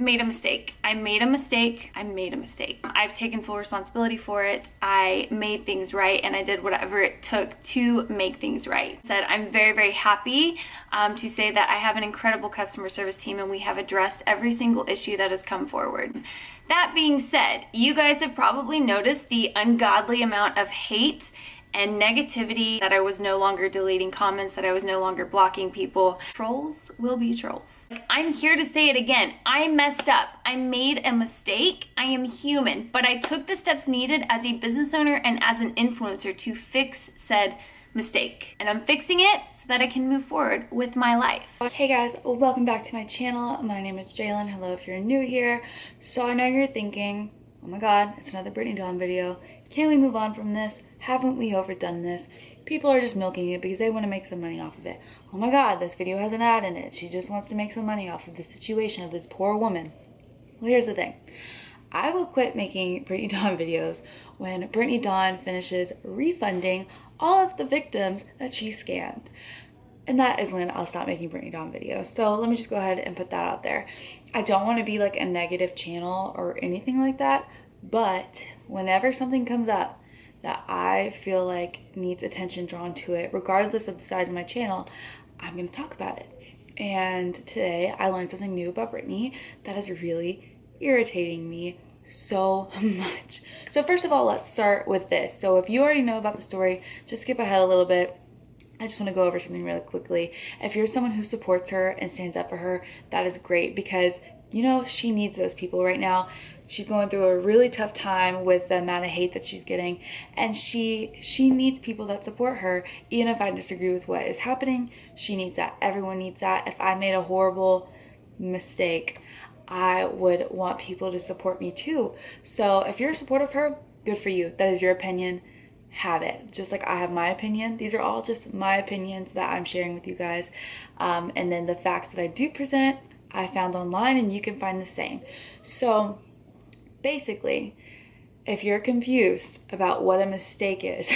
made a mistake. I made a mistake. I made a mistake. I've taken full responsibility for it. I made things right and I did whatever it took to make things right. Said I'm very, very happy to say that I have an incredible customer service team and we have addressed every single issue that has come forward. That being said, you guys have probably noticed the ungodly amount of hate and negativity, that I was no longer deleting comments, that I was no longer blocking people. Trolls will be trolls. I'm here to say it again. I messed up. I made a mistake. I am human, but I took the steps needed as a business owner and as an influencer to fix said mistake. And I'm fixing it so that I can move forward with my life. Hey guys, welcome back to my channel. My name is Jalen. Hello if you're new here. So I know you're thinking, oh my god, it's another Brittany Dawn video. Can we move on from this? Haven't we overdone this? People are just milking it because they want to make some money off of it. Oh my god, this video has an ad in it. She just wants to make some money off of the situation of this poor woman. Well, here's the thing. I will quit making Brittany Dawn videos when Brittany Dawn finishes refunding all of the victims that she scammed. And that is when I'll stop making Brittany Dawn videos. So let me just go ahead and put that out there. I don't want to be like a negative channel or anything like that, but whenever something comes up that I feel like needs attention drawn to it, regardless of the size of my channel, I'm going to talk about it. And today I learned something new about Brittany that is really irritating me so much. So first of all, let's start with this. So if you already know about the story, just skip ahead a little bit. I just want to go over something really quickly. If you're someone who supports her and stands up for her, that is great because, you know, she needs those people right now. She's going through a really tough time with the amount of hate that she's getting, and she needs people that support her. Even if I disagree with what is happening, she needs that. Everyone needs that. If I made a horrible mistake, I would want people to support me too. So if you're a supporter of her, good for you. That is your opinion. Have it. Just like I have my opinion. These are all just my opinions that I'm sharing with you guys. And then the facts that I do present, I found online, and you can find the same. So basically, if you're confused about what a mistake is,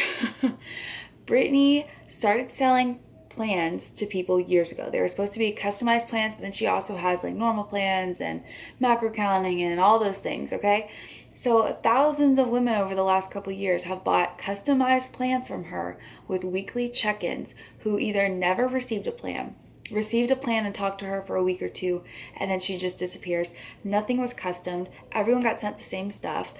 Brittany started selling plans to people years ago. They were supposed to be customized plans, but then she also has like normal plans and macro counting and all those things, okay? So thousands of women over the last couple years have bought customized plans from her with weekly check-ins who either never received a plan and talked to her for a week or two, and then she just disappears. Nothing was customed. Everyone got sent the same stuff.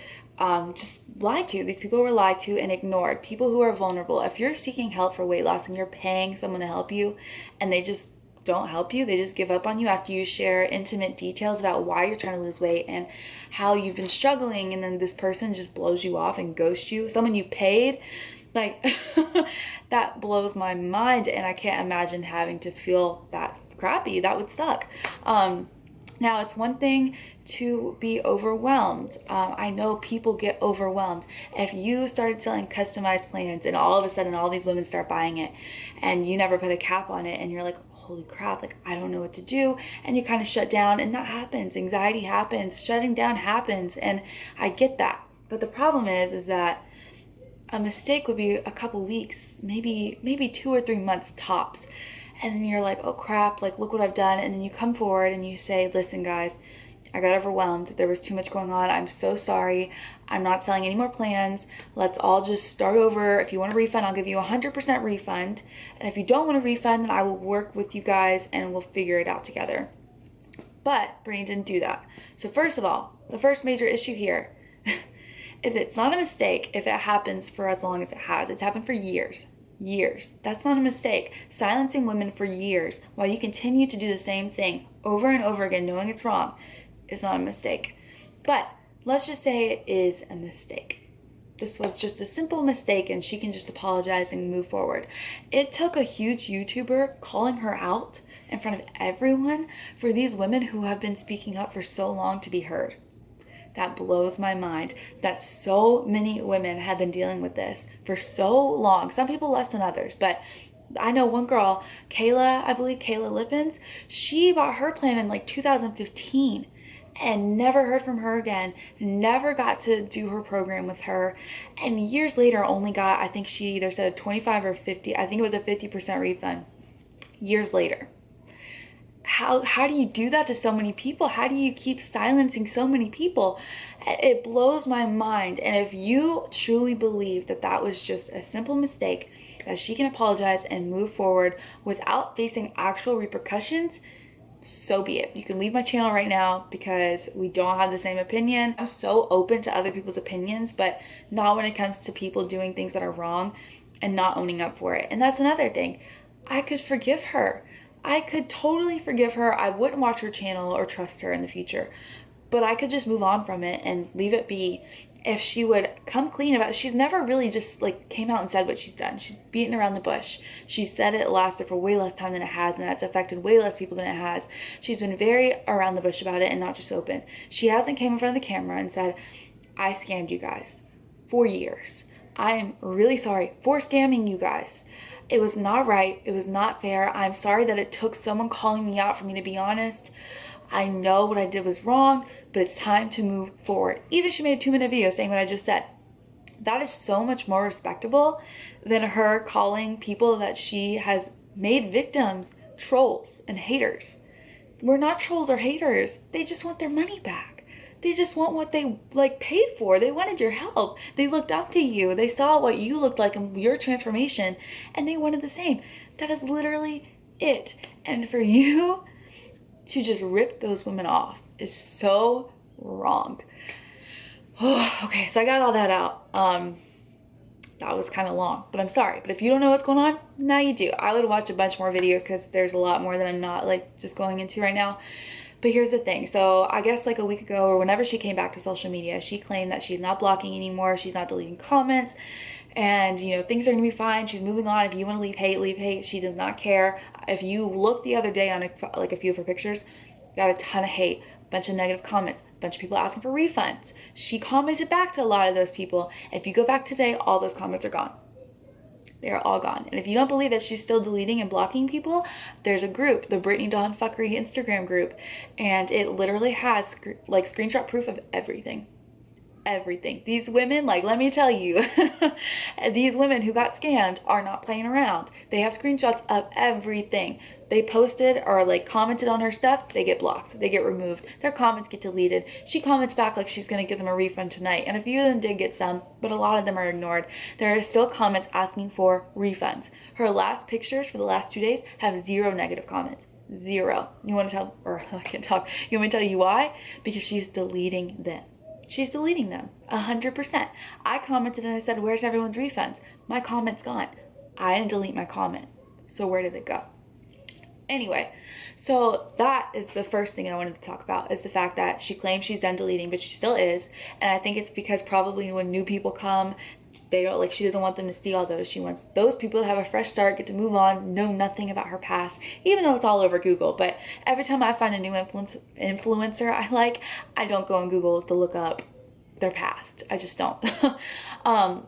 Just lied to. These people were lied to and ignored. People who are vulnerable. If you're seeking help for weight loss and you're paying someone to help you and they just don't help you, they just give up on you after you share intimate details about why you're trying to lose weight and how you've been struggling, and then this person just blows you off and ghosts you, someone you paid, like that blows my mind, and I can't imagine having to feel that crappy. That would suck. Now, it's one thing to be overwhelmed. I know people get overwhelmed. If you started selling customized plans and all of a sudden all these women start buying it and you never put a cap on it and you're like, holy crap, like I don't know what to do, and you kind of shut down, and that happens. Anxiety happens, shutting down happens, and I get that. But the problem is that a mistake would be a couple weeks, maybe 2 or 3 months tops. And then you're like, oh crap, like look what I've done. And then you come forward and you say, listen guys, I got overwhelmed. There was too much going on. I'm so sorry. I'm not selling any more plans. Let's all just start over. If you want a refund, I'll give you 100% refund. And if you don't want a refund, then I will work with you guys and we'll figure it out together. But Brittany didn't do that. So first of all, the first major issue here is it's not a mistake if it happens for as long as it has. It's happened for years. That's not a mistake. Silencing women for years while you continue to do the same thing over and over again, knowing it's wrong, is not a mistake. But let's just say it is a mistake. This was just a simple mistake and she can just apologize and move forward. It took a huge YouTuber calling her out in front of everyone for these women who have been speaking up for so long to be heard. That blows my mind that so many women have been dealing with this for so long. Some people less than others, but I know one girl, Kayla, I believe Kayla Lippens, she bought her plan in like 2015 and never heard from her again, never got to do her program with her, and years later only got, I think she either said a 25 or 50, I think it was a 50% refund years later. how do you do that to so many people? How do you keep silencing so many people? It blows my mind. And if you truly believe that that was just a simple mistake, that she can apologize and move forward without facing actual repercussions, so be it. You can leave my channel right now because we don't have the same opinion. I'm so open to other people's opinions, but not when it comes to people doing things that are wrong and not owning up for it. And that's another thing. I could forgive her. I could totally forgive her. I wouldn't watch her channel or trust her in the future, but I could just move on from it and leave it be. If she would come clean about it. She's never really just like came out and said what she's done. She's beaten around the bush. She said it lasted for way less time than it has, and that's affected way less people than it has. She's been very around the bush about it and not just open. She hasn't came in front of the camera and said, I scammed you guys for years. I am really sorry for scamming you guys. It was not right. It was not fair. I'm sorry that it took someone calling me out for me to be honest. I know what I did was wrong, but it's time to move forward. Even if she made a 2-minute video saying what I just said, that is so much more respectable than her calling people that she has made victims trolls and haters. We're not trolls or haters. They just want their money back. They just want what they paid for. They wanted your help. They looked up to you. They saw what you looked like in your transformation, and they wanted the same. That is literally it. And for you to just rip those women off is so wrong. Okay, so I got all that out. That was kind of long, but I'm sorry. But if you don't know what's going on, now you do. I would watch a bunch more videos because there's a lot more that I'm not just going into right now. But here's the thing. So I guess a week ago or whenever she came back to social media, she claimed that she's not blocking anymore. She's not deleting comments. And, things are going to be fine. She's moving on. If you want to leave hate, leave hate. She does not care. If you look the other day on a few of her pictures, got a ton of hate, a bunch of negative comments, a bunch of people asking for refunds. She commented back to a lot of those people. If you go back today, all those comments are gone. They're all gone. And if you don't believe that she's still deleting and blocking people, there's a group, the Brittany Dawn Fuckery Instagram group, and it literally has screenshot proof of everything. Everything. These women, let me tell you, these women who got scammed are not playing around. They have screenshots of everything. They posted or commented on her stuff, they get blocked, they get removed, their comments get deleted. She comments back like she's gonna give them a refund tonight, and a few of them did get some, but a lot of them are ignored. There are still comments asking for refunds. Her last pictures for the last 2 days have 0 negative comments. 0. You want to tell, or I can't talk, you want me to tell you why? Because she's deleting them. She's deleting them 100%. I commented and I said, where's everyone's refunds? My comment's gone. I didn't delete my comment. So where did it go? Anyway, so that is the first thing I wanted to talk about, is the fact that she claims she's done deleting, but she still is. And I think it's because probably when new people come, they don't she doesn't want them to see all those. She wants those people to have a fresh start, get to move on, know nothing about her past, even though it's all over Google. But every time I find a new influencer I don't go on Google to look up their past. I just don't.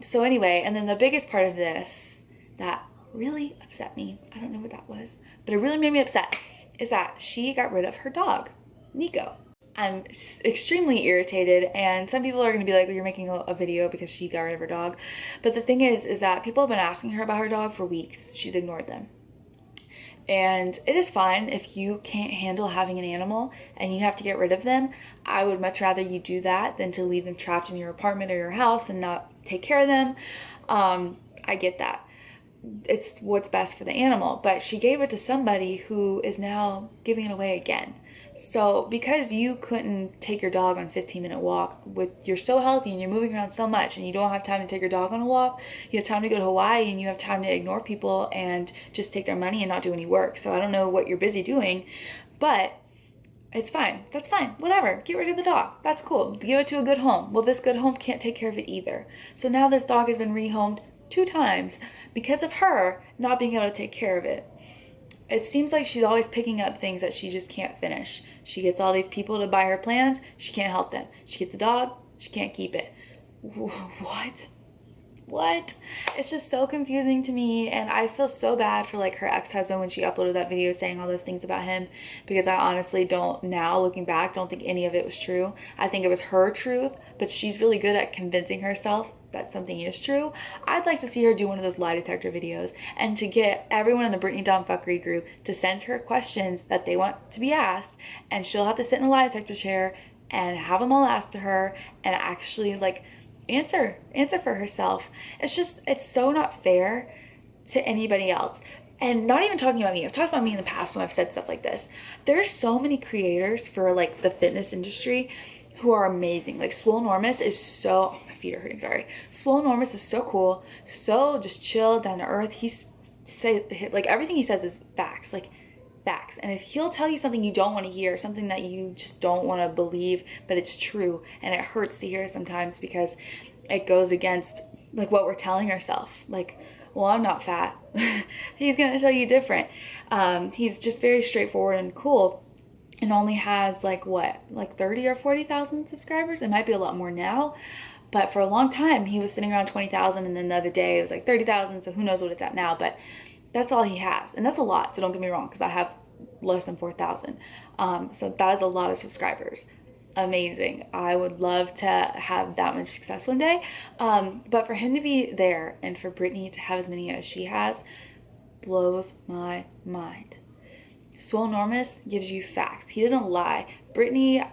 So anyway, and then the biggest part of this that really upset me, I don't know what that was, but it really made me upset, is that she got rid of her dog, Nico. I'm extremely irritated, and some people are going to be like, well, you're making a video because she got rid of her dog. But the thing is that people have been asking her about her dog for weeks. She's ignored them. And it is fine if you can't handle having an animal and you have to get rid of them. I would much rather you do that than to leave them trapped in your apartment or your house and not take care of them. I get that. It's what's best for the animal. But she gave it to somebody who is now giving it away again. So because you couldn't take your dog on a 15-minute walk, you're so healthy and you're moving around so much and you don't have time to take your dog on a walk, you have time to go to Hawaii and you have time to ignore people and just take their money and not do any work. So I don't know what you're busy doing, but it's fine. That's fine. Whatever. Get rid of the dog. That's cool. Give it to a good home. Well, this good home can't take care of it either. So now this dog has been rehomed 2 times because of her not being able to take care of it. It seems like she's always picking up things that she just can't finish. She gets all these people to buy her plans. She can't help them. She gets a dog. She can't keep it. What? what? It's just so confusing to me, and I feel so bad for like her ex-husband when she uploaded that video saying all those things about him, because I honestly don't, now looking back, don't think any of it was true. I think it was her truth, but she's really good at convincing herself that something is true. I'd like to see her do one of those lie detector videos, and to get everyone in the Brittany Dawn fuckery group to send her questions that they want to be asked, and she'll have to sit in a lie detector chair and have them all asked to her and actually like answer for herself. It's just, it's so not fair to anybody else. And not even talking about me. I've talked about me in the past when I've said stuff like this. There's so many creators for like the fitness industry who are amazing. Like Swolenormous is so, oh, my feet are hurting, sorry. Swolenormous is so cool, so just chill, down to earth. He's like everything he says is facts, like facts. And if he'll tell you something you don't want to hear, something that you just don't want to believe, but it's true, and it hurts to hear sometimes because it goes against like what we're telling ourselves. Like, well, I'm not fat. He's gonna tell you different. He's just very straightforward and cool, and only has like what, like 30 or 40,000 subscribers. It might be a lot more now, but for a long time he was sitting around 20,000, and then the other day it was like 30,000. So who knows what it's at now, but that's all he has, and that's a lot. So don't get me wrong, because I have less than 4,000. So that is a lot of subscribers. Amazing. I would love to have that much success one day. But for him to be there and for Brittany to have as many as she has blows my mind. Swolenormous gives you facts. He doesn't lie. Brittany,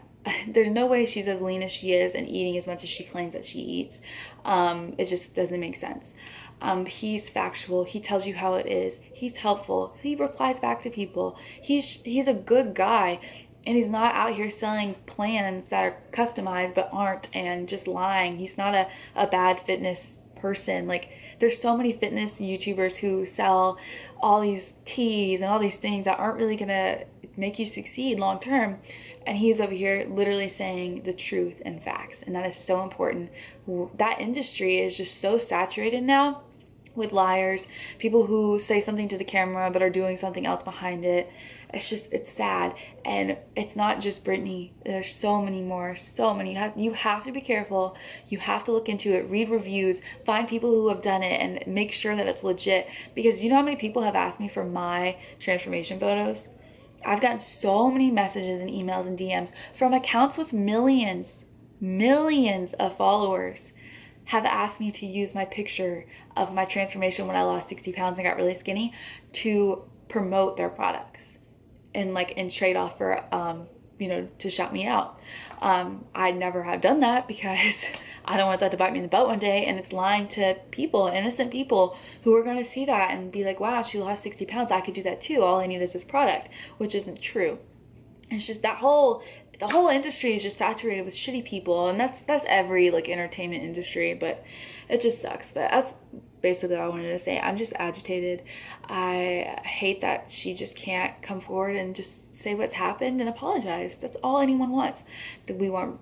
there's no way she's as lean as she is and eating as much as she claims that she eats. It just doesn't make sense. He's factual. He tells you how it is. He's helpful. He replies back to people. He's a good guy, and he's not out here selling plans that are customized but aren't, and just lying. He's not a bad fitness person. Like, there's so many fitness YouTubers who sell all these teas and all these things that aren't really gonna make you succeed long term, and he's over here literally saying the truth and facts, and that is so important. That industry is just so saturated now with liars, people who say something to the camera but are doing something else behind it. It's just, it's sad. And it's not just Brittany. There's so many more, so many. You have to be careful. You have to look into it, read reviews, find people who have done it, and make sure that it's legit. Because you know how many people have asked me for my transformation photos? I've gotten so many messages and emails and DMs from accounts with millions of followers have asked me to use my picture of my transformation when I lost 60 pounds and got really skinny to promote their products and like in trade off for to shout me out. I never have done that because I don't want that to bite me in the butt one day, and it's lying to people, innocent people, who are going to see that and be like, wow, she lost 60 pounds, I could do that too, all I need is this product, which isn't true. It's just the whole industry is just saturated with shitty people, and that's every like entertainment industry, but it just sucks. But that's basically what I wanted to say. I'm just agitated. I hate that she just can't come forward and just say what's happened and apologize. That's all anyone wants. They want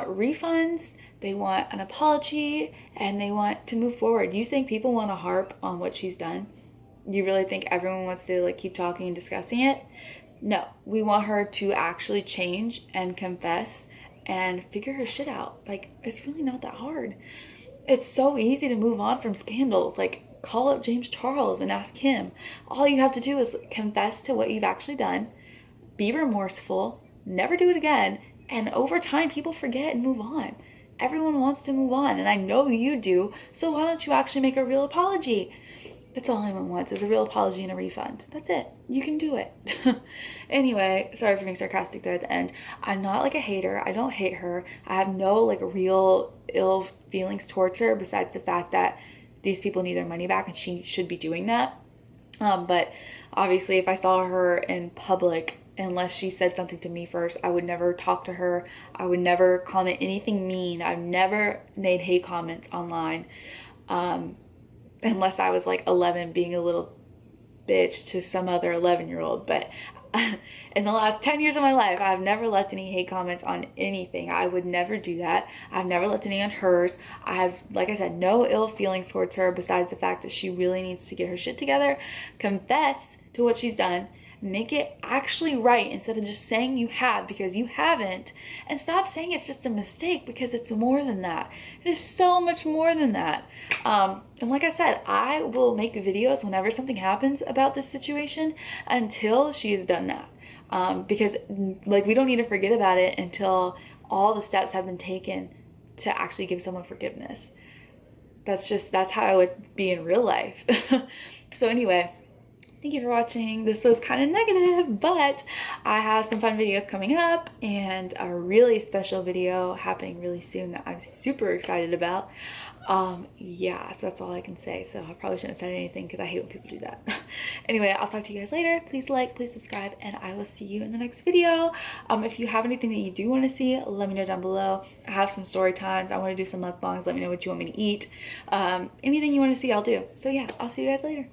refunds, they want an apology, and they want to move forward. You think people want to harp on what she's done? You really think everyone wants to like keep talking and discussing it? No, we want her to actually change and confess and figure her shit out. Like, it's really not that hard. It's so easy to move on from scandals. Like, call up James Charles and ask him. All you have to do is confess to what you've actually done, be remorseful, never do it again, and over time people forget and move on. Everyone wants to move on, and I know you do, so why don't you actually make a real apology? That's all anyone wants, is a real apology and a refund. That's it. You can do it. Anyway, sorry for being sarcastic there at the end. I'm not like a hater. I don't hate her. I have no like real ill feelings towards her besides the fact that these people need their money back and she should be doing that. But obviously if I saw her in public, unless she said something to me first, I would never talk to her. I would never comment anything mean. I've never made hate comments online. Unless I was like 11 being a little bitch to some other 11-year-old. But in the last 10 years of my life, I've never left any hate comments on anything. I would never do that. I've never left any on hers. I have, like I said, no ill feelings towards her besides the fact that she really needs to get her shit together, confess to what she's done, Make it actually right instead of just saying you have because you haven't. And stop saying it's just a mistake because it's more than that. It is so much more than that. And like I said, I will make videos whenever something happens about this situation until she has done that. Because like we don't need to forget about it until all the steps have been taken to actually give someone forgiveness. That's how I would be in real life. So anyway, thank you for watching. This was kind of negative, but I have some fun videos coming up and a really special video happening really soon that I'm super excited about. Yeah, so that's all I can say. So I probably shouldn't have said anything because I hate when people do that. Anyway, I'll talk to you guys later. Please like, please subscribe, and I will see you in the next video. If you have anything that you do want to see, let me know down below. I have some story times. I want to do some mukbangs. Let me know what you want me to eat. Anything you want to see, I'll do. So yeah, I'll see you guys later.